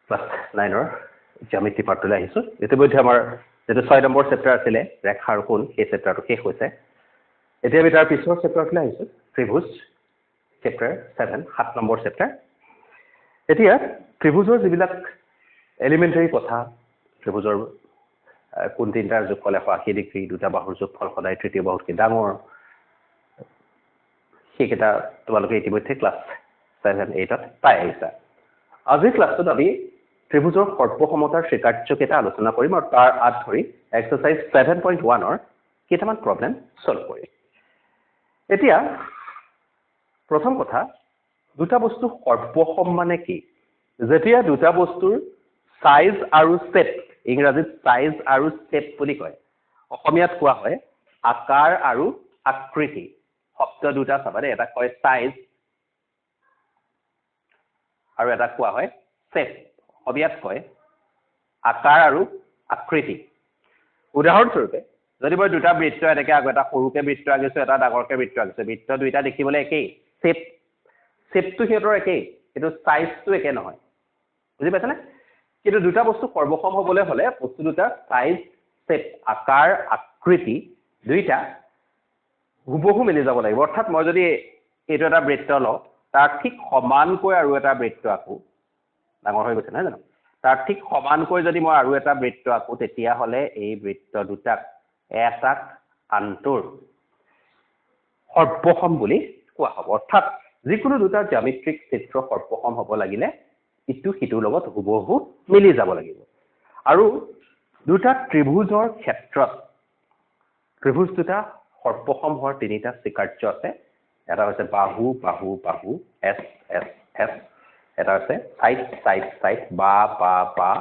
class 9 ৰ জ্যামিতি পাঠলৈ আহিছো ইতিমধ্যে আমাৰ যেটো 6 নম্বৰ চেপ্টাৰ আছিল ৰেখাৰ কোণ এই চেপ্টাৰটো শেষ হৈছে এতিয়া আমি তাৰ পিছৰ চেপ্টাৰলৈ আহিছো ত্ৰিভুজ চেপ্টাৰ 7 নম্বৰ চেপ্টাৰ এতিয়া ত্ৰিভুজৰ যিবিলাক এলিমেন্টাৰী কথা ত্ৰিভুজৰ কোণ তিনটাৰ যোগফল 180 ডিগ্ৰী দুটা বাহুৰ যোগফল সদায় তৃতীয় বাহুতকৈ ডাঙৰ সেইকেইটা তোমালোকে ইতিমধ্যে ক্লাস 7 8ত পাই আহিছা আজিৰ ক্লাসটোত আমি ত্ৰিভুজৰ সৰ্বসমতাৰ স্বীকাৰ্যকেইটা আলোচনা কৰিম আৰু তাৰ আধ ধৰি এক্সাৰসাইজ 7.1 ৰ কেইটামান প্ৰবলেম সলভ কৰিম এতিয়া প্ৰথম কথা দুটা বস্তু সৰ্বসম মানে কি যেতিয়া দুটা বস্তুৰ সাইজ আৰু শেপ ইংৰাজীত সাইজ আৰু শেপ বুলি কয় অসমীয়াত কোৱা হয় আকাৰ আৰু আকৃতি শব্দ দুটা চাবাৰে এটা কয় সাইজ আৰু এটা কোৱা হয় শেপ অসমীয়াত কয় আকাৰ আৰু আকৃতি উদাহৰণস্বৰূপে যদি মই দুটা বৃত্ত এনেকৈ আগত এটা সৰুকে বৃত্ত আঁকিছো এটা ডাঙৰকে বৃত্ত আঁকিছো বৃত্ত দুইটা দেখিবলৈ একেই শেপটো সিহঁতৰ একেই কিন্তু সাইজটো একে নহয় বুজি পাইছানে কিন্তু দুটা বস্তু সৰ্বসম হ'বলৈ হলে বস্তু দুটা সাইজ শেপ আকাৰ আকৃতি দুইটা হুবহু মিলি যাব লাগিব অৰ্থাৎ মই যদি এইটো এটা বৃত্ত লওঁ তাৰ ঠিক সমানকৈ আৰু এটা বৃত্ত আঁকো ডাঙৰ হৈ গৈছে নহয় জানো তাৰ ঠিক সমানকৈ যদি মই আৰু এটা বৃত্ত আঁকো তেতিয়া হলে এই বৃত্ত দুটাক এটাক আনটোৰ সৰ্বসম বুলি কোৱা হ'ব অৰ্থাৎ যিকোনো দুটা জ্যামিতিক চিত্ৰ সৰ্বসম হ'ব লাগিলে ইটো সিটোৰ লগত হুবহু মিলি যাব লাগিব আৰু দুটা ত্ৰিভুজৰ ক্ষেত্ৰত ত্ৰিভুজ দুটা সৰ্বসম হোৱাৰ তিনিটা স্বীকাৰ্য আছে এটা হৈছে বাহু বাহু বাহু এস এস এস এটা আছে সাইড সাইড সাইড বা বা বা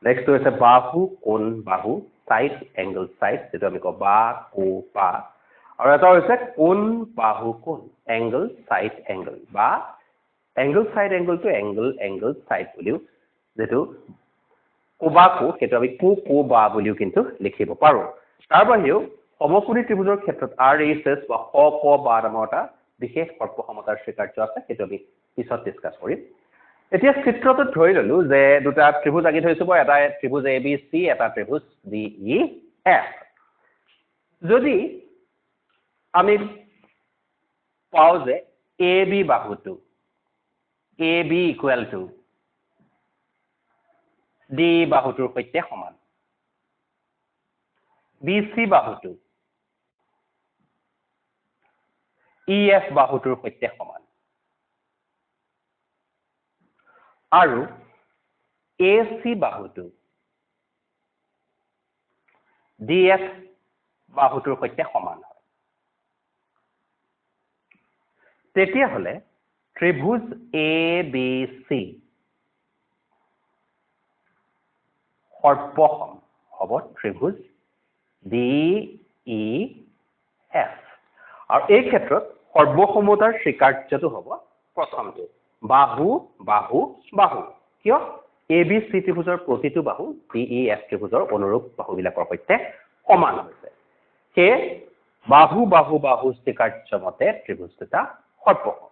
নেক্সট হৈছে বাহু কোণ বাহু সাইড এংগল সাইড যেটো আমি কওঁ বা কো পা আৰু এটা হৈছে কোণ বাহু কোণ এংগল সাইড এংগল বা angle side angle two angle angle side বুলিও যেটো কোবাকো সেইটো আমি কো কো বা বুলিও কিন্তু লিখিব পাৰো তাৰ বাহিৰেও সমকোণী ত্ৰিভুজৰ ক্ষেত্ৰত RHS বা ক ক বা নামৰ এটা বিশেষ সৰ্বসমতাৰ স্বীকাৰ্য আছে সেইটো আমি পিছত ডিসকাস কৰিম এতিয়া চিত্ৰটোত ধৰি ললো যে দুটা ত্ৰিভুজ আঁকি থৈছো মই এটা ত্ৰিভুজ ABC এটা ত্ৰিভুজ DEF যদি আমি পাও যে AB বাহুটো AB ইকুৱেল টু D বাহুটোৰ সৈতে সমান BC বাহুটো EF বাহুটোৰ সৈতে সমান আৰু AC বাহুটো DF বাহুটোৰ সৈতে সমান হয় তেতিয়া হলে ত্ৰিভুজ ABC সৰ্বসম হ'ব ত্ৰিভুজ DEF আৰু এই ক্ষেত্ৰত সৰ্বসমতাৰ স্বীকাৰ্যটো হ'ব প্ৰথমটো বাহু বাহু বাহু কিয় ABC ত্ৰিভুজৰ প্ৰতিটো বাহু DEF ত্ৰিভুজৰ অনুৰূপ বাহুবিলাকৰ সৈতে সমান হৈছে সেই বাহু বাহু বাহু স্বীকাৰ্য মতে ত্ৰিভুজ দুটা সৰ্বসম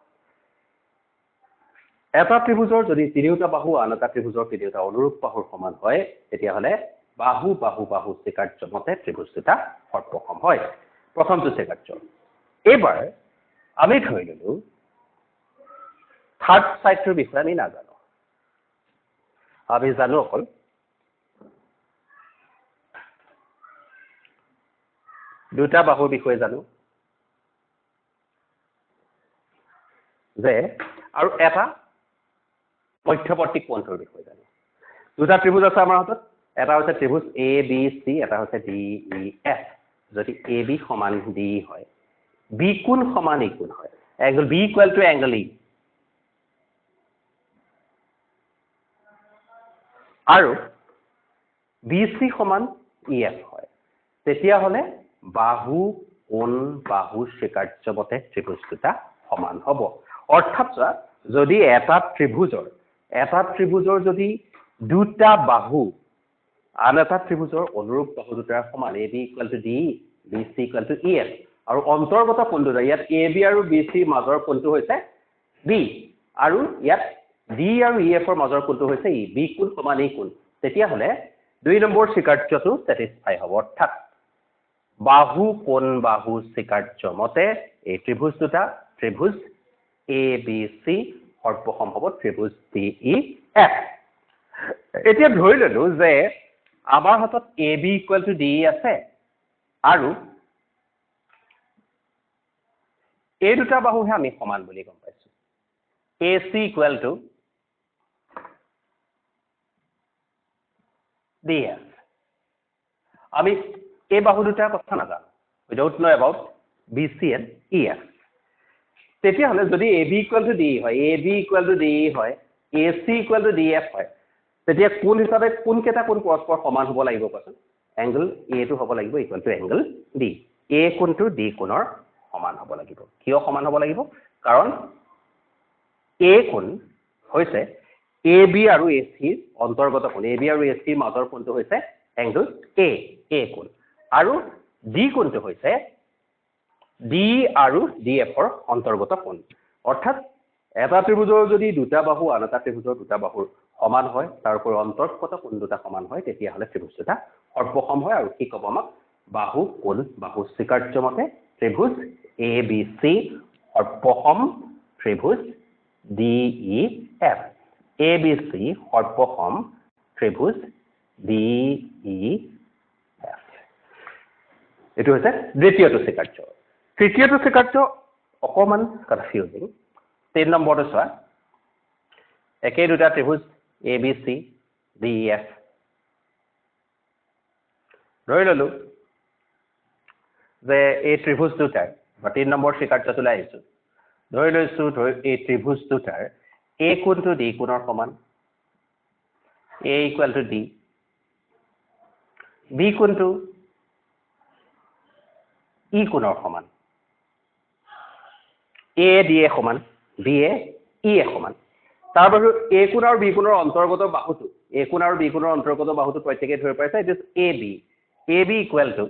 এটা ত্ৰিভুজৰ যদি তিনিটা বাহু আন এটা ত্ৰিভুজৰ তিনিটা অনুৰূপ বাহুৰ সমান হয় তেতিয়া হলে বাহু বাহু বাহু স্বীকাৰ্য মতে ত্ৰিভুজ দুটা সৰ্বসম হয় প্ৰথমটো স্বীকাৰ্য এবাৰ আমি ধৰি ললো থাৰ্ড সাইডটোৰ বিষয়ে আমি নাজানো আমি জানো অকল দুটা বাহুৰ বিষয়ে জানো যে আৰু এটা মধ্যৱৰ্তী কোণটোৰ বিষয়ে জানো দুটা ত্ৰিভুজ আছে আমাৰ হাতত এটা হৈছে ত্ৰিভুজ ABC এটা হৈছে DEF যদি AB সমান DE হয় B কোণ সমান E কোণ হয় angle B equal to angle E আৰু BC সমান EF হয় তেতিয়া হলে বাহু কোণ বাহু স্বীকাৰ্য মতে ত্ৰিভুজ দুটা সমান হ'ব অৰ্থাৎ যদি এটা ত্ৰিভুজৰ যদি দুটা বাহু আন এটা ত্ৰিভুজৰ অনুৰূপ বাহু দুটাৰ সমান AB equal to DE BC equal to EF আৰু অন্তৰ্গত কোণটো ইয়াত AB আৰু BC মাজৰ কোণটো হৈছে B আৰু ইয়াত ডি আৰু ই এফৰ মাজৰ কোণটো হৈছে ই বি কোণ সমান ই কোণ তেতিয়াহ'লে 2 নম্বৰ স্বীকাৰ্যটো স্যাটিসফাই হ'ব অৰ্থাৎ বাহু কোণ বাহু স্বীকাৰ্য মতে এই ত্ৰিভুজ দুটা ত্ৰিভুজ এ বি চি সৰ্বসম হ'ব ত্ৰিভুজ ডি ই এফ এতিয়া ধৰি ললো যে আমাৰ হাতত এ বি ইকুৱেল টু ডি আছে আৰু এই দুটা বাহুহে আমি সমান বুলি গম পাইছো A C equal to D F আমি এই বাহু দুটাৰ কথা নাজানো we don't know about B C and E F তেতিয়াহ'লে যদি A B equal to D হয় A B equal to D হয় A C equal to D F হয় তেতিয়া কোন হিচাপে কোনকেইটা কোন পৰস্পৰ সমান হ'ব লাগিব কোৱাচোন এংগল এ টো হ'ব লাগিব equal to angle D A কোণটো ডি কোণৰ সমান হ'ব লাগিব কিয় সমান হ'ব লাগিব কাৰণ এ কোণ হৈছে এ বি আৰু এ চিৰ অন্তৰ্গত কোণ এ বি আৰু এ চিৰ মাজৰ কোণটো হৈছে এংগল এ কোণ আৰু ডি কোণটো হৈছে ডি আৰু ডি এফৰ অন্তৰ্গত কোণ অৰ্থাৎ এটা ত্ৰিভুজৰ যদি দুটা বাহু আন এটা ত্ৰিভুজৰ দুটা বাহুৰ সমান হয় তাৰ উপৰি অন্তৰ্গত কোণ দুটা সমান হয় তেতিয়াহ'লে ত্ৰিভুজ দুটা সৰ্বসম হয় আৰু কি ক'ব আমাক বাহু কোণ বাহু স্বীকাৰ্য মতে ত্ৰিভুজ এ বি চি সৰ্বসম ত্ৰিভুজ D E F A B C সৰ্বসম ত্ৰিভুজ ডি ই এফ এইটো হৈছে দ্বিতীয়টো স্বীকাৰ্য তৃতীয়টো স্বীকাৰ্য অকমান কনফিউজিং 3 নম্বৰটো চোৱা একেই দুটা ত্ৰিভুজ A B C D E F ধৰি ললো যে এই ত্ৰিভুজ দুটাৰ বা 3 নম্বৰ স্বীকাৰ্যটোলৈ আহিছো ধৰি লৈছো এই ত্ৰিভুজ দুটাৰ এ কোণটো ডি কোণৰ সমান a equal to D B কোণটো ই কোণৰ সমান এ ডি এ সমান বি এ ই এ সমান তাৰ বাহিৰে এ কোণ আৰু বি কোণৰ অন্তৰ্গত বাহুটো এ কোণ আৰু বি কোণৰ অন্তৰ্গত বাহুটো প্ৰত্যেকেই ধৰি পাইছে it is A B equal to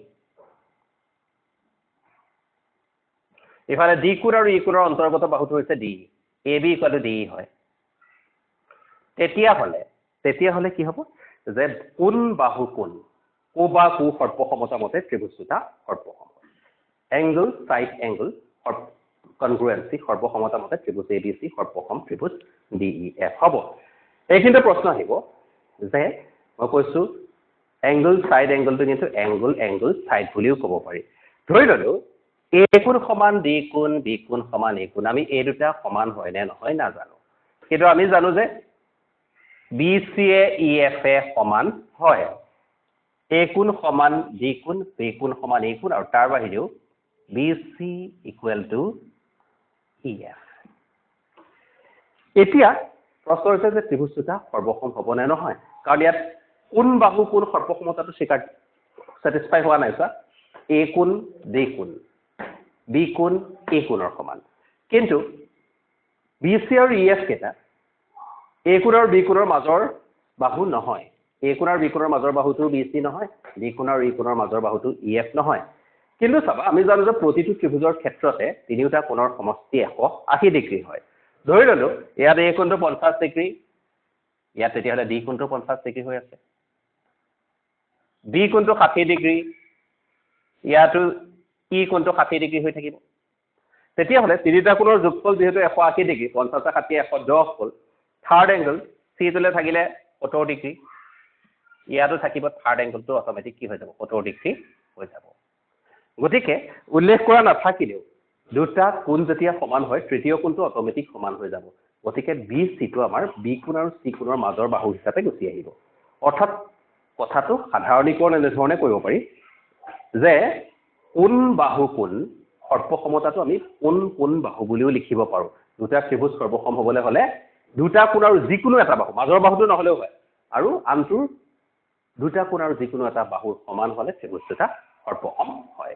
ইফালে ডি কোণ আৰু ই কোণৰ অন্তৰ্গত বাহুটো হৈছে D A B equal to D হয় তেতিয়াহ'লে কি হ'ব যে কোণ বাহু কোণ কো বা কো সৰ্বসমতা মতে ত্ৰিভুজ দুটা সৰ্বসম এংগল চাইড এংগল কনগ্ৰুৱেন্সি সৰ্বসমতা মতে ত্ৰিভুজ এ বি চি সৰ্বসম ত্ৰিভুজ ডি ই এফ হ'ব এইখিনিতে প্ৰশ্ন আহিব যে মই কৈছো এংগল চাইড এংগলটো কিন্তু এংগল চাইড বুলিও ক'ব পাৰি ধৰি ললো এ কোণ সমান ডি কোণ বি কোণ সমান এ কোণ আমি এই দুটা সমান হয় নে নহয় নাজানো কিন্তু আমি জানো যে B C A E F A সমান হয় এ কোণ সমান ডি কোণ বি কোণ সমান এ কোণ আৰু তাৰ বাহিৰেও B C equal to E F এতিয়া প্ৰশ্ন হৈছে যে ত্ৰিভুজ দুটা সৰ্বসম হ'ব নে নহয় কাৰণ ইয়াত কোন বাহু কোন সৰ্বসমতাটো স্যাটিসফাই হোৱা নাই চোৱা এ কোণ ডি কোণ বি কোণ এ কোণৰ সমান কিন্তু বি চি আৰু ই এফ কেইটা এ কোণ আৰু বি কোণৰ মাজৰ বাহু নহয় এ কোণ আৰু বি কোণৰ মাজৰ বাহুটো বি চি নহয় বি কোণ আৰু ই কোণৰ মাজৰ বাহুটো ই এফ নহয় কিন্তু চাবা আমি জানো যে প্ৰতিটো ত্ৰিভুজৰ ক্ষেত্ৰতে তিনিওটা কোণৰ সমষ্টি 180 ডিগ্ৰী হয় ধৰি ললো ইয়াত এ কোণটো 50 ডিগ্ৰী ইয়াত তেতিয়াহ'লে ডি কোণটো 50 ডিগ্ৰী হৈ আছে বি কোণটো 60 ডিগ্ৰী ইয়াতো ই কোণটো 60 ডিগ্ৰী হৈ থাকিব তেতিয়াহ'লে তিনিটা কোণৰ যোগফল যেহেতু 180 ডিগ্ৰী 50 60 110 হ'ল থাৰ্ড এংগল চি টোলে থাকিলে 70 ডিগ্ৰী ইয়াতো থাকিব থাৰ্ড এংগলটো অটোমেটিক কি হৈ যাব 70 ডিগ্ৰী হৈ যাব গতিকে উল্লেখ কৰা নাথাকিলেও দুটা কোণ যেতিয়া সমান হয় তৃতীয় কোণটো অটোমেটিক সমান হৈ যাব গতিকে বি চি টো আমাৰ বি কোণ আৰু চি কোণৰ মাজৰ বাহু হিচাপে গুচি আহিব অৰ্থাৎ কথাটো সাধাৰণীকৰণ এনেধৰণে কৰিব পাৰি যে কোণ বাহু কোণ সৰ্বসমতাটো আমি কোণ বাহু বুলিও লিখিব পাৰো দুটা ত্ৰিভুজ সৰ্বসম হ'বলৈ হ'লে দুটা কোণ আৰু যিকোনো এটা বাহু মাজৰ বাহুটো নহলেও হয় আৰু আনটোৰ দুটা কোণ আৰু যিকোনো এটা বাহুৰ সমান হ'লে ত্ৰিভুজ দুটা সৰ্বসম হয়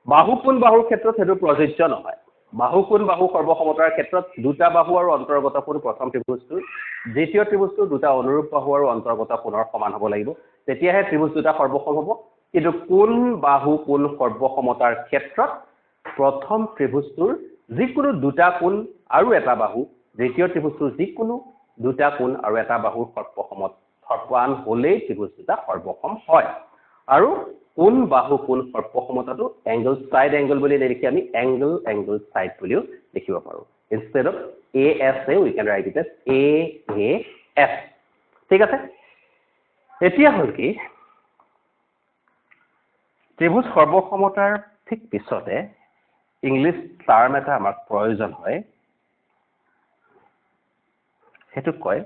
বাহু কোণ বাহুৰ ক্ষেত্ৰত সেইটো প্ৰযোজ্য নহয় বাহু কোণ বাহু সৰ্বসমতাৰ ক্ষেত্ৰত দুটা বাহু আৰু অন্তৰ্গত কোণ প্ৰথম ত্ৰিভুজটো দ্বিতীয় ত্ৰিভুজটো দুটা অনুৰূপ বাহু আৰু অন্তৰ্গত কোণৰ সমান হ'ব লাগিব তেতিয়াহে ত্ৰিভুজ দুটা সৰ্বসম হ'ব কিন্তু কোণ বাহু কোণ সৰ্বসমতাৰ ক্ষেত্ৰত প্ৰথম ত্ৰিভুজটোৰ যিকোনো দুটা কোণ আৰু এটা বাহু দ্বিতীয় ত্ৰিভুজটোৰ যিকোনো দুটা কোণ আৰু এটা বাহুৰ সৰ্পসম হ'লেই ত্ৰিভুজ দুটা সৰ্বসম হয় আৰু কোণ বাহু কোণ সৰ্পসমতাটো এংগল সাইড এংগল বুলি লিখি আমি এংগল সাইড বুলিও লিখিব পাৰো instead of ASA we can write it as AAS ঠিক আছে এতিয়া হল কি ত্ৰিভুজ সৰ্বসমতাৰ ঠিক পিছতে ইংলিছ টাৰ্ম এটা আমাৰ প্ৰয়োজন হয় হেতু কয়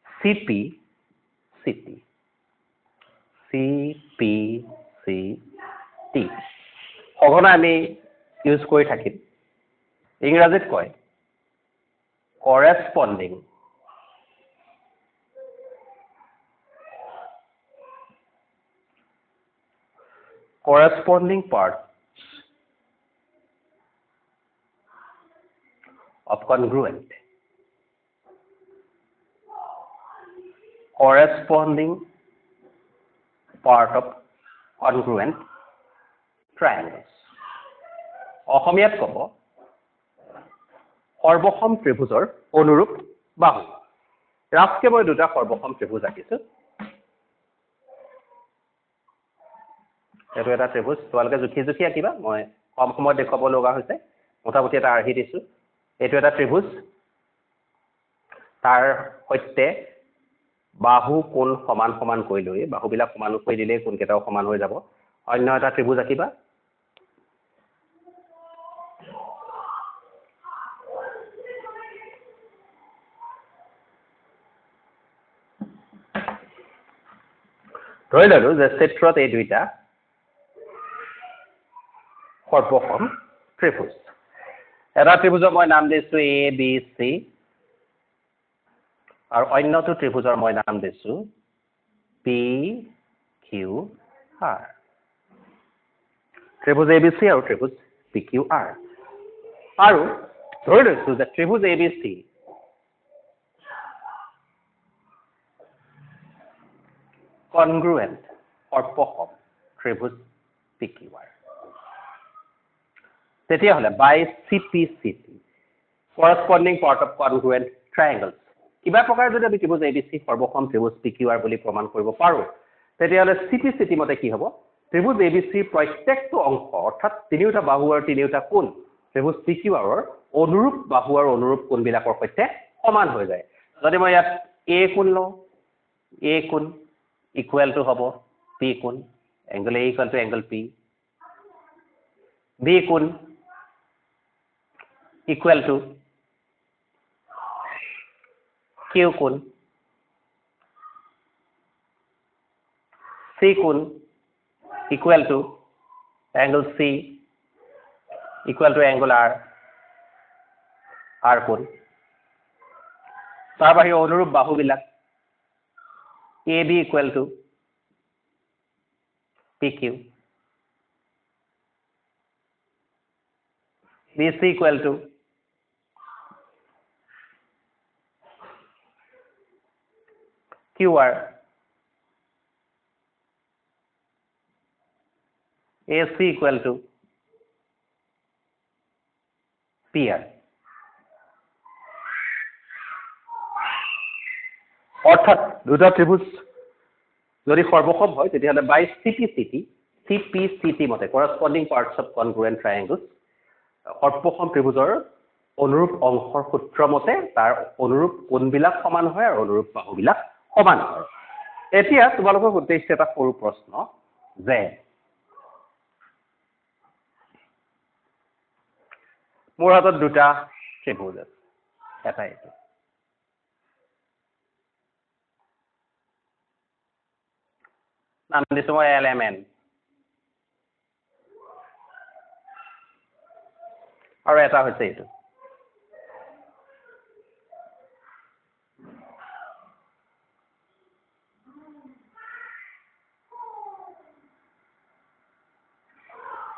CPCT সঘনাই আমি ইউজ কৰি থাকিম ইংৰাজীত কয় corresponding parts of congruent triangles অসমীয়াত কব সৰ্বসম ত্ৰিভুজৰ অনুৰূপ বাহু ৰাস্কে মই দুটা সৰ্বসম ত্ৰিভুজ আঁকিছো এটো এটা ত্ৰিভুজ তোমালোকে জুখি আঁকিবা মই কম সময়ত দেখুৱাব লগা হৈছে মোটামুটি এটা আৰ্হি দিছো এটো এটা ত্ৰিভুজ তাৰ সৈতে বাহু কোণ সমান কৰি লৈ বাহুবিলাক সমান কৰি দিলে কোণ কেটাও সমান হৈ যাব অন্য এটা ত্ৰিভুজ আঁকিবা ধৰি ললো যে চিত্ৰত এই দুইটা সৰ্বসম ত্ৰিভুজ এটা ত্ৰিভুজৰ মই নাম দিছো ABC আৰু অন্যটো ত্ৰিভুজৰ মই নাম দিছো PQR ত্ৰিভুজ ABC আৰু ত্ৰিভুজ PQR আৰু ধৰি লৈছো যে ত্ৰিভুজ ABC congruent সৰ্বসম ত্ৰিভুজ PQR তেতিয়া হলে by CPCT corresponding part of congruent triangles কিবা প্ৰকাৰ যদি আমি ত্ৰিভুজ ABC সৰ্বসম ত্ৰিভুজ PQR বুলি প্ৰমাণ কৰিব পাৰো তেতিয়া হলে CPCT মতে কি হ'ব ত্ৰিভুজ ABC প্ৰত্যেকটো অংশ অৰ্থাৎ তিনিটা বাহু আৰু তিনিটা কোণ ত্ৰিভুজ PQR ৰ অনুৰূপ বাহু আৰু অনুৰূপ কোণবিলাকৰ সৈতে সমান হৈ যায় যদি মই ইয়াত A কোণ লওঁ A কোণ equal to হ'ব P কোণ angle A equal to angle P B কোণ equal to Q কোণ C কোণ equal to angle C equal to angle R কোণ তাৰ বাহিৰে অনুৰূপ বাহুবিলাক AB equal to PQ BC equal to QR AC equal to PR অৰ্থাৎ দুটা ত্ৰিভুজ যদি সৰ্বসম হয় তেতিয়াহলে by CPCT মতে corresponding parts of congruent triangles সৰ্বসম ত্ৰিভুজৰ অনুৰূপ অংশৰ সূত্ৰ মতে তাৰ অনুৰূপ কোণবিলাক সমান হয় আৰু অনুৰূপ বাহুবিলাক সমান হয় এতিয়া তোমালোকৰ উদ্দেশ্যে এটা সৰু প্ৰশ্ন যে মোৰ হাতত দুটা ত্ৰিভুজ আছে এটা এইটো নাম দিছো মই LMN আৰু এটা হৈছে এইটো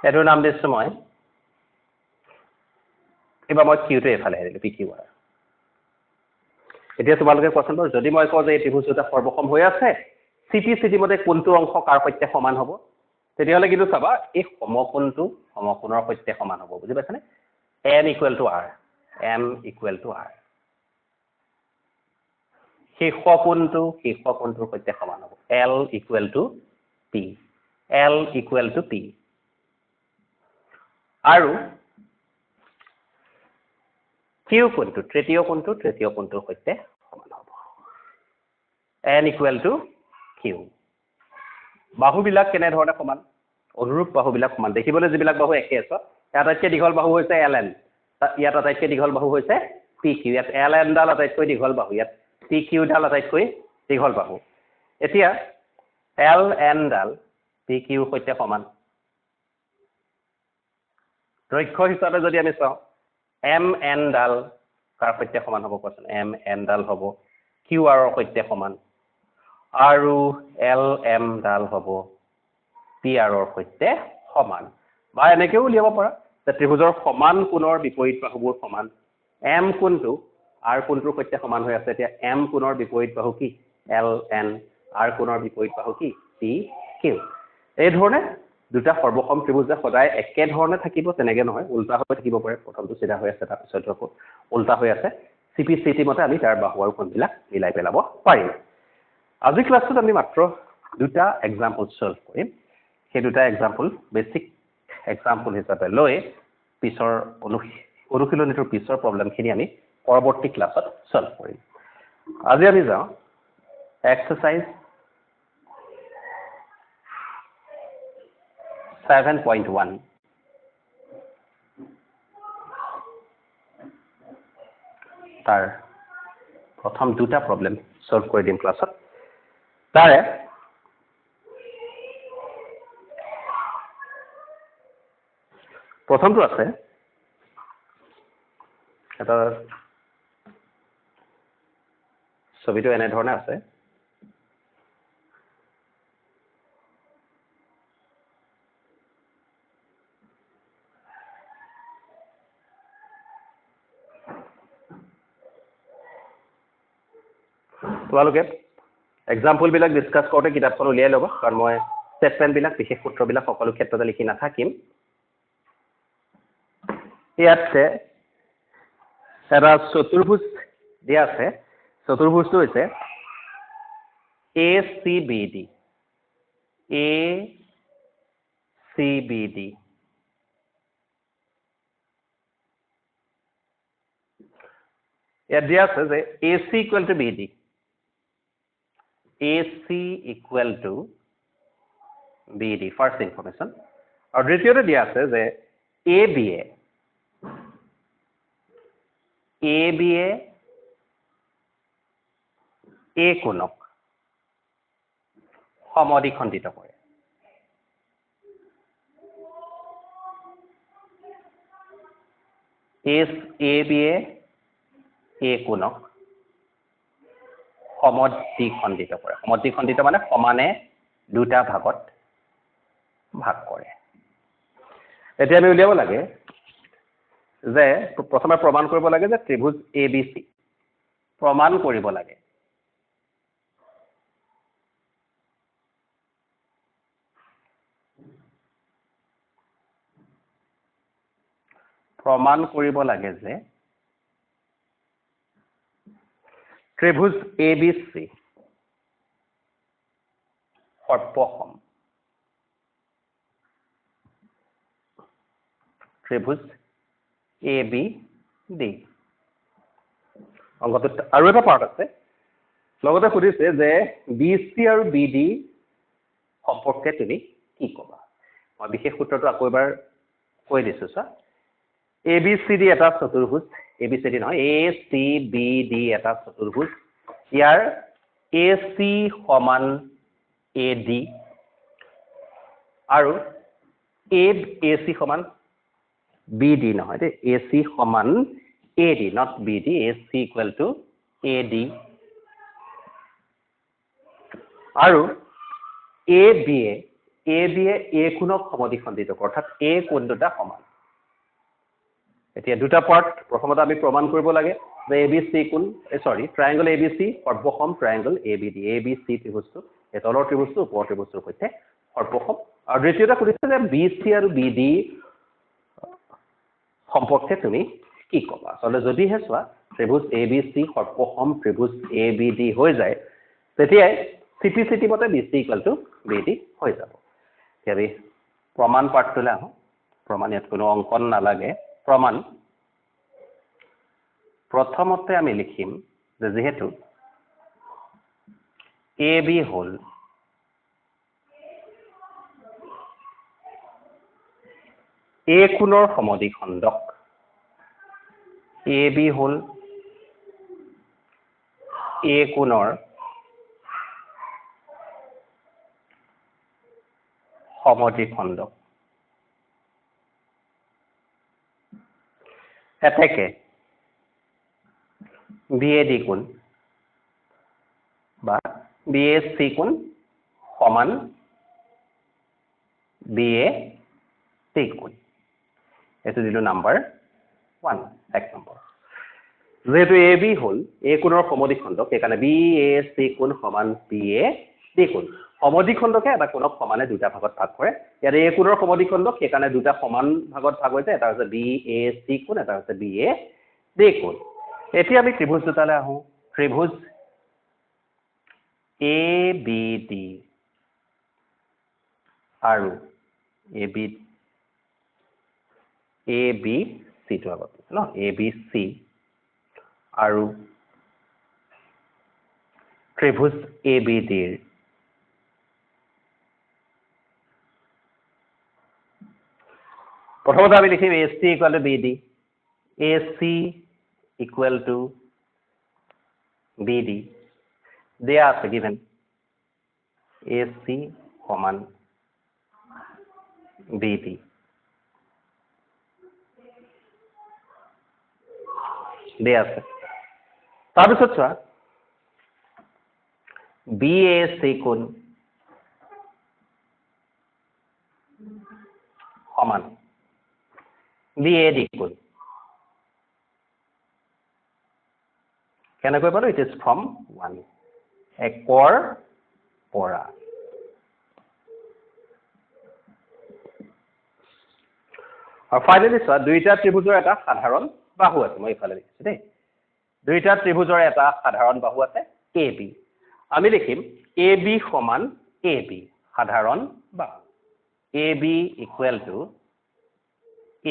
এটোৰ নাম দিছো মই এবাৰ মই কিউটো এফালে দিলো PQR এতিয়া তোমালোকে কোৱাচোন বাৰু যদি মই কওঁ যে এই ত্ৰিভুজ দুটা সৰ্বসম হৈ আছে CPCT মতে কোনটো অংশ কাৰ সৈতে সমান হ'ব তেতিয়াহলে কিন্তু চাবা এই সমকোণটো সমকোণৰ সৈতে সমান হ'ব বুজি পাইছানে M equal to R শীৰ্ষ কোণটোৰ সৈতে সমান হ'ব L = P L = P আৰু Q কোণটো তৃতীয় কোণটোৰ সৈতে সমান হ'ব N = Q বাহুবিলাক কেনে ধৰণে সমান অনুৰূপ বাহুবিলাক সমান দেখিবলৈ যিবিলাক বাহু একে আছে আটাইতকৈ দীঘল বাহু হৈছে LN ইয়াত আটাইতকৈ দীঘল বাহু হৈছে PQ ইয়াত LN ডাল আটাইতকৈ দীঘল বাহু ইয়াত PQ ডাল আটাইতকৈ দীঘল বাহু এতিয়া LN ডাল PQ সৈতে সমান দৈৰ্ঘ্য হিচাপে যদি আমি চাওঁ MN ডাল কাৰ সৈতে সমান হ'ব কোৱাচোন MN ডাল হ'ব QR ৰ সৈতে সমান আৰু LM ডাল হ'ব PR ৰ সৈতে সমান বা এনেকেও উলিয়াব পাৰা যে ত্ৰিভুজৰ সমান কোণৰ বিপৰীত বাহুবোৰ সমান M কোণটো R কোণটোৰ সৈতে সমান হৈ আছে এতিয়া M কোণৰ বিপৰীত বাহু কি LN R কোণৰ বিপৰীত বাহু কি PQ এই ধৰণে দুটা সৰ্বসম ত্ৰিভুজ সদায় একে ধৰণে থাকিব তেনেকে নহয় উল্টা হৈ থাকিব পাৰে প্ৰথমটো সিধা হৈ আছে তাৰ পিছত আকৌ উল্টা হৈ আছে CPCT মতে আমি তাৰ বাহু আৰু কোণবিলাক মিলাই পেলাব পাৰিম আজি ক্লাছটোত আমি মাত্ৰ দুটা এক্সাম্পল সলভ কৰিম সেই দুটা এক্সাম্পল বেসিক এক্সাম্পল হিচাপে লৈ পিছৰ অনুশীলনীটোৰ পিছৰ প্ৰবলেমখিনি আমি পৰৱৰ্তী ক্লাছত সলভ কৰিম আজি আমি যাওঁ এক্সাৰসাইজ 7.1 তাৰ প্ৰথম দুটা প্ৰবলেম সলভ কৰি দিম ক্লাছত তাৰে প্ৰথমটো আছে এটা ছবিটো এনে ধৰণে আছে তোমালোকে এক্সাম্পল বিলাক ডিসকাস কৰোঁতে কিতাপখন উলিয়াই ল'ব কাৰণ মই স্টেটমেন্ট বিলাক বিশেষ সূত্ৰবিলাক সকলো ক্ষেত্ৰতে লিখি নাথাকিম ইয়াতে এটা চতুৰ্ভুজ দিয়া আছে চতুৰ্ভুজটো হৈছে ACBD ইয়াত দিয়া আছে যে AC = BD AC = BD first information আৰু দ্বিতীয়তে দিয়া আছে যে ABA A কোণক সমদ্বিখণ্ডিত কৰে ABA A কোণক সমদ্বিখণ্ডিত কৰে সমদ্বিখণ্ডিত মানে সমানে দুটা ভাগত ভাগ কৰে এতিয়া আমি উলিয়াব লাগে যে প্ৰথমে প্ৰমাণ কৰিব লাগে যে ত্ৰিভুজ ABC প্ৰমাণ কৰিব লাগে যে ত্ৰিভুজ ABC সৰ্বসম ত্ৰিভুজ ABD অংকটোত আৰু এটা পাৰ্ট আছে লগতে সুধিছে যে BC আৰু BD সম্পৰ্কে তুমি কি ক'বা মই বিশেষ সূত্ৰটো আকৌ এবাৰ কৈ দিছো চা ABCD এটা চতুৰ্ভুজ ABCD নহয় ACBD এটা চতুৰ্ভুজ ইয়াৰ AC সমান AD আৰু AC সমান BD নহয় দে AC সমান AD not BD AC = AD আৰু ABA A কোণক সমদ্বিখণ্ডিত কৰে অৰ্থাৎ A কোণ দুটা সমান এতিয়া দুটা পাৰ্ট প্ৰথমতে আমি প্ৰমাণ কৰিব লাগে যে ABC কোণ ট্ৰায়াঙ্গল ABC সৰ্বসম ট্ৰায়াঙ্গল ABD ABC ত্ৰিভুজটো এই তলৰ ত্ৰিভুজটো ওপৰৰ ত্ৰিভুজটোৰ সৈতে সৰ্বসম আৰু দ্বিতীয়তে সুধিছে যে BC আৰু BD সম্পৰ্কে তুমি কি ক'বা আচলতে যদিহে চোৱা ত্ৰিভুজ ABC সৰ্পসম ত্ৰিভুজ ABD হৈ যায় তেতিয়াই CPCT মতে BC = BD হৈ যাব এতিয়া প্ৰমাণ পাঠটোলৈ আহোঁ প্ৰমাণ ইয়াত কোনো অংকন নালাগে প্ৰমাণ প্ৰথমতে আমি লিখিম যে যেহেতু AB হল A কোণৰ সমদ্বিখণ্ডক AB হল A কোণৰ সমদ্বিখণ্ডক এতেকে BAD কোণ বা BAC কোণ সমান BAC কোণ এটো দিলো নাম্বাৰ 1 এক নম্বৰ যেহেতু AB হল A কোণৰ সমদ্বিখণ্ডক সেইকাৰণে BAC কোণ সমান BAD কোণ সমদ্বিখণ্ডকে এটা কোণক সমানে দুটা ভাগত ভাগ কৰে ইয়াত A কোণৰ সমদ্বিখণ্ডক সেইকাৰণে দুটা সমান ভাগত ভাগ হৈছে এটা হৈছে BAC কোণ এটা হৈছে BAD কোণ এতিয়া আমি ত্ৰিভুজ দুটালৈ আহোঁ ত্ৰিভুজ ABD আৰু ABC টো আগত ন ABC আৰু ত্ৰিভুজ ABD প্ৰথমতে আমি লিখিম AC = BD AC = BD দিয়া আছে given AC সমান BD দিয়া আছে তাৰপিছত চোৱা BAC কোণ সমান BAD কোণ কেনেকৈ পালো ইট ইজ ফ্ৰম 1 একৰ পৰা আৰু ফাইনালি চোৱা দুইটা ত্ৰিভুজৰ এটা সাধাৰণ বাহু আছে মই ইফালে লিখিছো দেই দুইটা ত্ৰিভুজৰ এটা সাধাৰণ বাহু আছে AB আমি লিখিম AB সমান AB সাধাৰণ বাহু AB =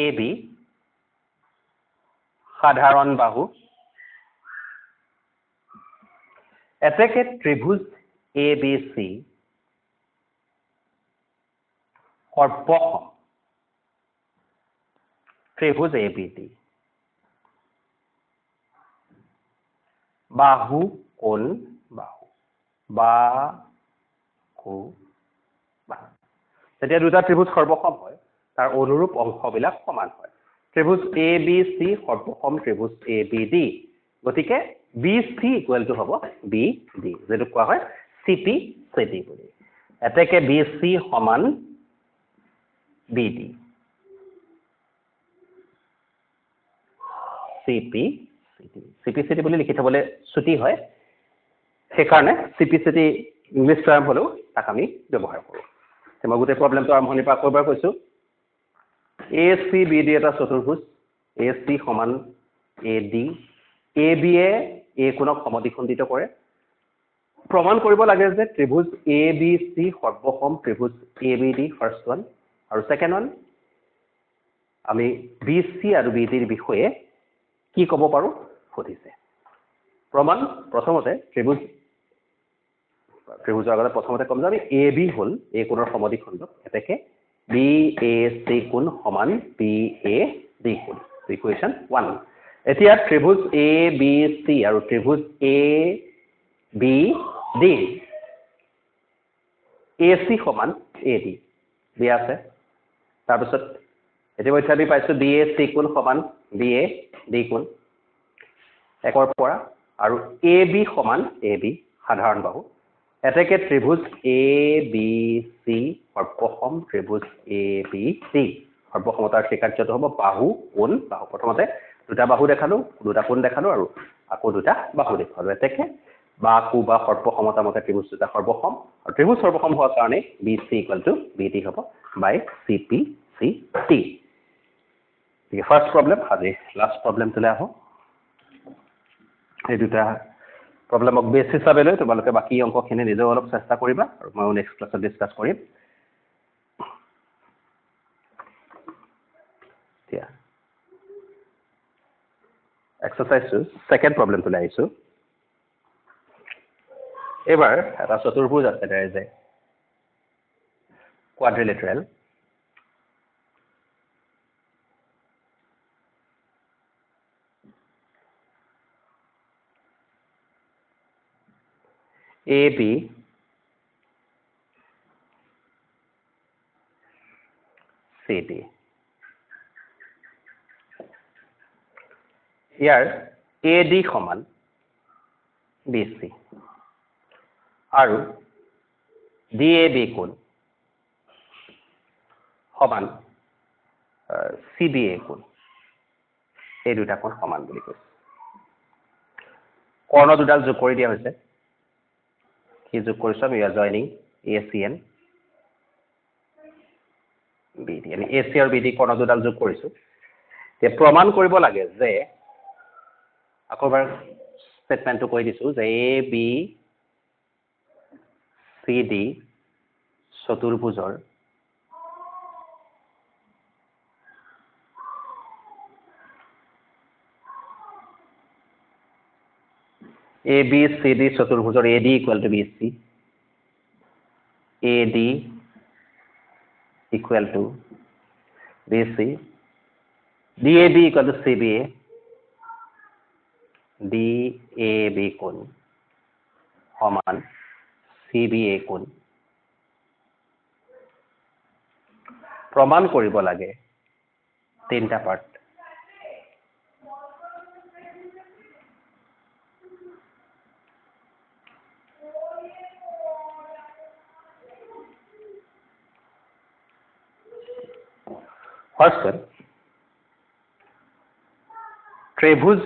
AB সাধাৰণ বাহু এতেকে ত্ৰিভুজ ABC সৰ্পসম ত্ৰিভুজ ABD বাহু কোণ বাহু বাহু বাহু যেতিয়া দুটা ত্ৰিভুজ সৰ্বসম হয় তাৰ অনুৰূপ অংশবিলাক সমান হয় ত্ৰিভুজ ABC সৰ্বসম ত্ৰিভুজ ABD গতিকে BC = হ'ব BD যেটো কোৱা হয় CPCD বুলি এতেকে BC সমান BD CPCD বুলি লিখি থবলৈ ছুটি হয় সেইকাৰণে CPCD ইংলিছ টাৰ্ম হ'লেও তাক আমি ব্যৱহাৰ কৰোঁ মই গোটেই প্ৰব্লেমটো আৰম্ভণিৰ পৰা আকৌ এবাৰ কৈছোঁ ACBD এটা চতুৰ্ভুজ AC সমান AD AB এ A কোণক সমদ্বিখণ্ডিত কৰে প্ৰমাণ কৰিব লাগে যে ত্ৰিভুজ ABC সৰ্বসম ত্ৰিভুজ ABD ফাৰ্ষ্ট ওৱান আৰু ছেকেণ্ড ওৱান আমি BC আৰু BDৰ বিষয়ে কি ক'ব পাৰো সুধিছে প্ৰমাণ প্ৰথমতে ত্ৰিভুজৰ আগতে প্ৰথমতে ক'ম যে আমি AB হল A কোণৰ সমদ্বিখণ্ডক এতেকে BAC কোণ সমান BAD কোণ ইকুৱেশ্যন 1 এতিয়া ত্ৰিভুজ ABC আৰু ত্ৰিভুজ ABD AC সমান AD দিয়া আছে তাৰপিছত ইতিমধ্যে আমি পাইছো BAC কোণ সমান BAD কোণ একৰ পৰা আৰু AB সমান AB সাধাৰণ বাহু এতেকে ত্ৰিভুজ ABC সৰ্বসম ত্ৰিভুজ ABC সৰ্বসমতাৰ স্বীকাৰ্যটো হ'ব বাহু কোণ বাহু প্ৰথমতে দুটা বাহু দেখালো দুটা কোণ দেখালো আৰু আকৌ দুটা বাহু দেখালো এতেকে বাহু বা সৰ্বসমতা মতে ত্ৰিভুজ দুটা সৰ্বসম আৰু ত্ৰিভুজ সৰ্বসম হোৱাৰ কাৰণে BC = BD হ'ব বাই CPCT ঠিক আছে ফাৰ্ষ্ট প্ৰব্লেম আজি লাষ্ট প্ৰব্লেমটোলৈ আহোঁ এই দুটা প্ৰব্লেমক বেছ হিচাপে লৈ তোমালোকে বাকী অংকখিনি নিজেও অলপ চেষ্টা কৰিবা আৰু ময়ো নেক্সট ক্লাছত ডিছকাছ কৰিম এতিয়া এক্সাৰচাইজটো ছেকেণ্ড প্ৰব্লেমটোলৈ আহিছোঁ এইবাৰ এটা চতুৰ্ভুজ আছে there is a quadrilateral AB CD year AD সমান BC আৰু DAB কোণ সমান CBA কোণ এই দুটা কোণ সমান বুলি কৈছে কৰ্ণ দুডাল যোগ কৰি দিয়া হৈছে কি যোগ কৰিছোঁ আমি জইনিং ACN BD আমি AC আৰু BD কৰ্ণ দুডাল যোগ কৰিছোঁ এতিয়া প্ৰমাণ কৰিব লাগে যে আকৌ এবাৰ ষ্টেটমেণ্টটো কৈ দিছোঁ যে AB CD চতুৰ্ভুজৰ ABCD চতুৰ্ভুজৰ AD equal to BC AD equal to BC DAB equal to CBA DAB কোণ সমান CBA কোণ প্ৰমাণ কৰিব লাগে তিনিটা part First one, ত্ৰিভুজ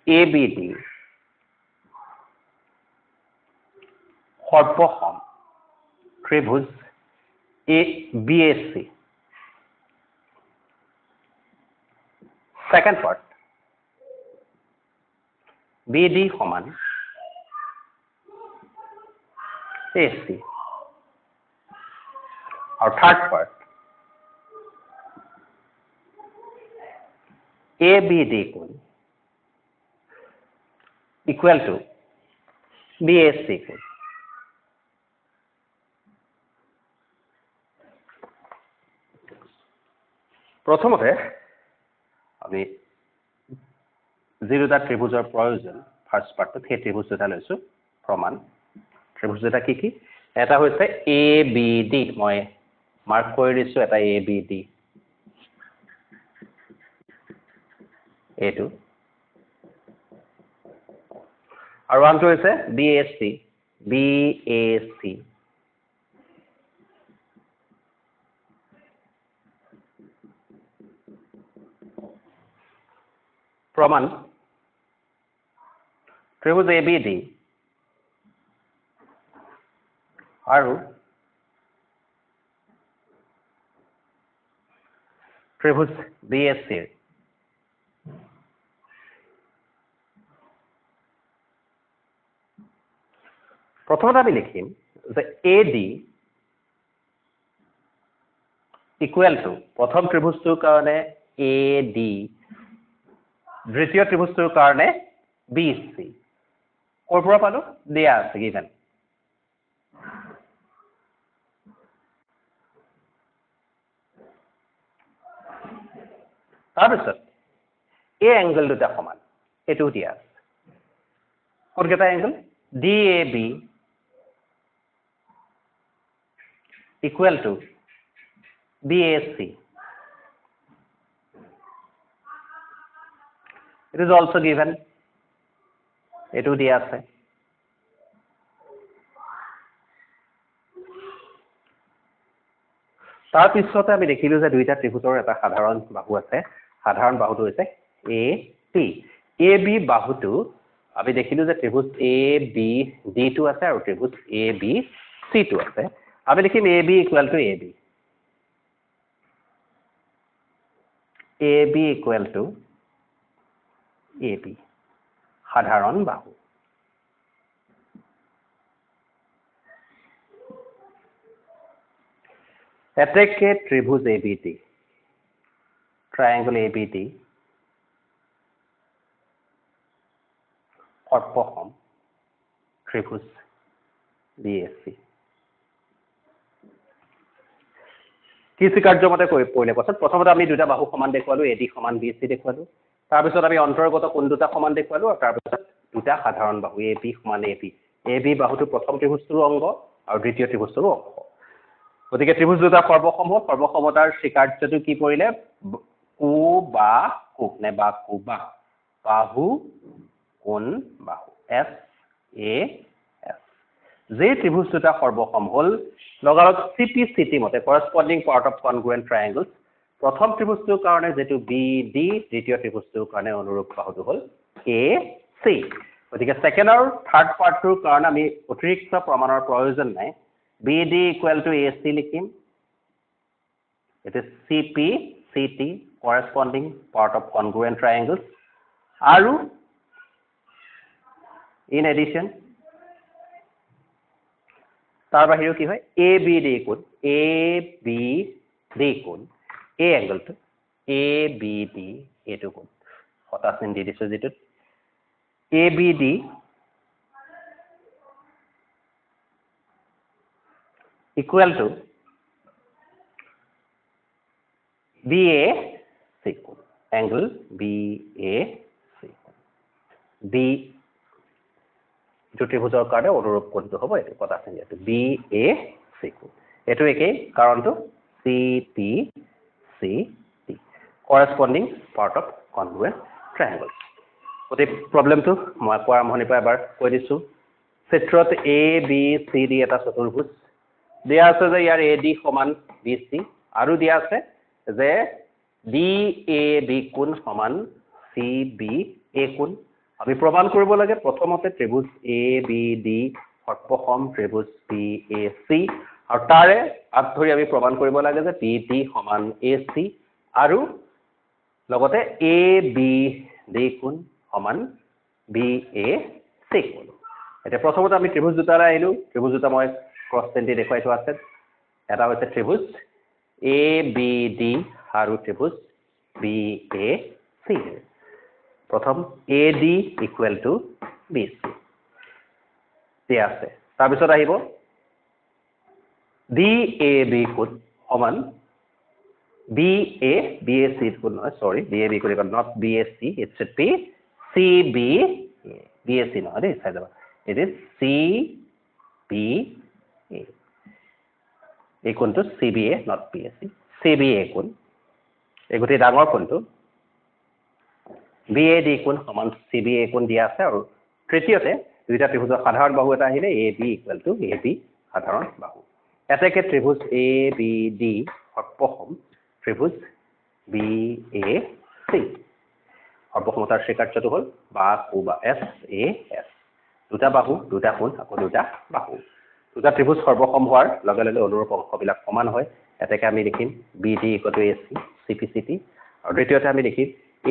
ABD সৰ্বসম ত্ৰিভুজ BAC second part BD সমান AC আৰু third part ABD কোণ equal to BAC কোণ প্ৰথমতে আমি যি দুটা ত্ৰিভুজৰ প্ৰয়োজন ফাৰ্ষ্ট পাৰ্টত সেই ত্ৰিভুজ দুটা লৈছোঁ প্ৰমাণ ত্ৰিভুজ দুটা কি কি এটা হৈছে ABD মই মাৰ্ক কৰি দিছোঁ এটা ABD এইটো আৰু আনটো হৈছে BAC প্ৰমাণ ত্ৰিভুজ ABD আৰু ত্ৰিভুজ BAC প্ৰথমতে আমি লিখিম যে AD equal to প্ৰথম ত্ৰিভুজটোৰ কাৰণে AD দ্বিতীয় ত্ৰিভুজটোৰ কাৰণে BC ক'ৰ পৰা পালোঁ দিয়া আছে given তাৰপিছত এই এংগল দুটা সমান এইটো দিয়া আছে কোনকেইটা angle DAB equal to BAC it is also given এইটো দিয়া আছে তাৰপিছতে আমি দেখিলোঁ যে দুইটা ত্ৰিভুজৰ এটা সাধাৰণ বাহু আছে সাধাৰণ বাহুটো হৈছে AP AB বাহুটো আমি দেখিলোঁ যে ত্ৰিভুজ ABD টো আছে আৰু ত্ৰিভুজ ABC টো আছে আমি লিখিম AB equal to AB AB equal to AB সাধাৰণ বাহু এতেকে ত্ৰিভুজ ABD triangle ABD সৰ্পসম ত্ৰিভুজ BAC কি কাৰ্যমতে কৰিলে কৈছে প্ৰথমতে আমি দুটা বাহু সমান দেখুৱালো AD সমান BC দেখুৱালো তাৰ পিছত আমি অন্তৰ্গত কোণ দুটা সমান দেখুৱালো আৰু তাৰ পিছত দুটা সাধাৰণ বাহু AB সমান AB বাহুটো প্ৰথম ত্ৰিভুজটোৰ অংগ আৰু দ্বিতীয় ত্ৰিভুজটোৰ অংগ গতিকে ত্ৰিভুজ দুটা সৰ্বসমতাৰ স্বীকাৰ্যটো কি কৰিলে কো বা কোক নে বা কো বা বাহু কোণ বাহু SAS যে ত্ৰিভুজ দুটা সৰ্বসম হল লগালগ CPCT মতে corresponding part of congruent triangles প্ৰথম ত্ৰিভুজটোৰ কাৰণে যেটো BD দ্বিতীয় ত্ৰিভুজটোৰ কাৰণে অনুৰূপ বাহুটো হল AC গতিকে সেকেন্ড আৰু থাৰ্ড পাৰ্টটোৰ কাৰণে আমি অতিৰিক্ত প্ৰমাণৰ প্ৰয়োজন নাই BD equal to AC লিখিম it is CPCT corresponding part of congruent triangles আৰু in addition তাৰ বাহিৰেও কি হয় ABD কোণ A এংগলটো ABD এটো কোণ হতা চিন দি দিছো যেটো ABD equal to BAC কোণ angle BAC B ত্ৰিভুজৰ কাৰণে অনুৰূপ কোণটো হ'ব এটো কথা আছে যেটো BAC কোণ এটো একেই কাৰণটো CPCT corresponding part of congruent triangles গতি প্ৰবলেমটো মই কোৱাৰ আৰম্ভণিৰ পৰা এবাৰ কৈ দিছো চিত্ৰত ABCD এটা চতুৰ্ভুজ দিয়া আছে যে ইয়াৰ AD সমান BC আৰু দিয়া আছে যে DAB কোণ সমান CBA কোণ আমি প্ৰমাণ কৰিব লাগে প্ৰথমতে ত্ৰিভুজ ABD সৰ্পসম ত্ৰিভুজ BAC আৰু তাৰে আধৰি আমি প্ৰমাণ কৰিব লাগে যে BD সমান AC আৰু লগতে ABD কোণ সমান BAC কোণ এটা প্ৰথমতে আমি ত্ৰিভুজ দুটালৈ আহিলো ত্ৰিভুজ দুটা মই ক্ৰছ চিন দি দেখুৱাই থোৱা আছে এটা হৈছে ত্ৰিভুজ ABD আৰু ত্ৰিভুজ BAC প্ৰথম AD equal to BC দিয়া আছে তাৰ পিছত আহিব DAB কোণ সমান BAC কোণ নহয় সৰি DAB কোণ not BAC it should be CBA BAC নহয় দেই চাই যাবা it is CBA এই কোণটো CBA not BAC CBA কোণ এই গোটেই ডাঙৰ কোণটো BAD কোণ সমান CBA কোণ দিয়া আছে আৰু তৃতীয়তে দুইটা ত্ৰিভুজৰ সাধাৰণ বাহু এটা আহিলে AB equal to AB সাধাৰণ বাহু এতেকে ত্ৰিভুজ ABD সৰ্পসম ত্ৰিভুজ BAC সৰ্বসমতাৰ স্বীকাৰ্যটো হল বা কো বা SAS দুটা বাহু দুটা কোণ আকৌ দুটা বাহু দুটা ত্ৰিভুজ সৰ্বসম হোৱাৰ লগে লগে অনুৰূপ অংশবিলাক সমান হয় এতেকে আমি লিখিম BD equal to AC CPCT আৰু দ্বিতীয়তে আমি লিখিম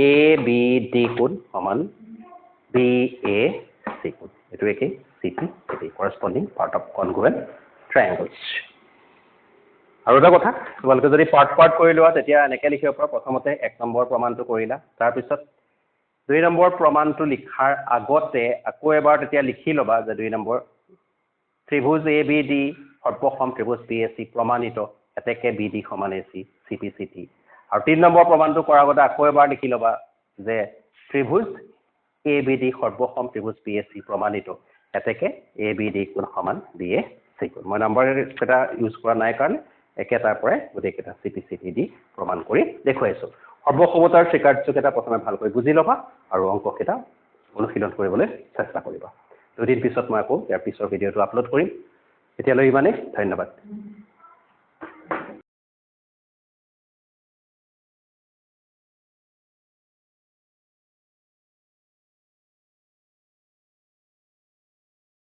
ABD কোণ সমান BAC কোণ এটো একেই CPCT corresponding part of congruent triangles আৰু এটা কথা তোমালোকে যদি পাৰ্ট কৰি লোৱা তেতিয়া এনেকৈ লিখিব পাৰা প্ৰথমতে 1 নম্বৰ প্ৰমাণটো কৰিলা তাৰ পিছত 2 নম্বৰ প্ৰমাণটো লিখাৰ আগতে আকৌ এবাৰ তেতিয়া লিখি লবা যে 2 নম্বৰ ত্ৰিভুজ ABD সৰ্বসম ত্ৰিভুজ BAC প্ৰমাণিত এতেকে BD সমান AC CPCT আৰু 3 নম্বৰ প্ৰমাণটো কৰাৰ আগতে আকৌ এবাৰ লিখি লবা যে ত্ৰিভুজ ABD সৰ্বসম ত্ৰিভুজ BAC প্ৰমাণিত এতেকে ABD কোণ সমান BAC কোণ মই নম্বৰ এটা ইউজ কৰা নাই কাৰণ একেটাৰ পৰে গোটেই কেটা CPCT দি প্ৰমাণ কৰি দেখুৱাইছো সৰ্বসমতাৰ স্বীকাৰ্যকেটা প্ৰথমে ভালকৈ বুজি লবা আৰু অংককেটা অনুশীলন কৰিবলৈ চেষ্টা কৰিবা দুদিন পিছত মই আকৌ ইয়াৰ পিছৰ ভিডিঅটো আপলোড কৰিম এতিয়ালৈ ইমানেই ধন্যবাদ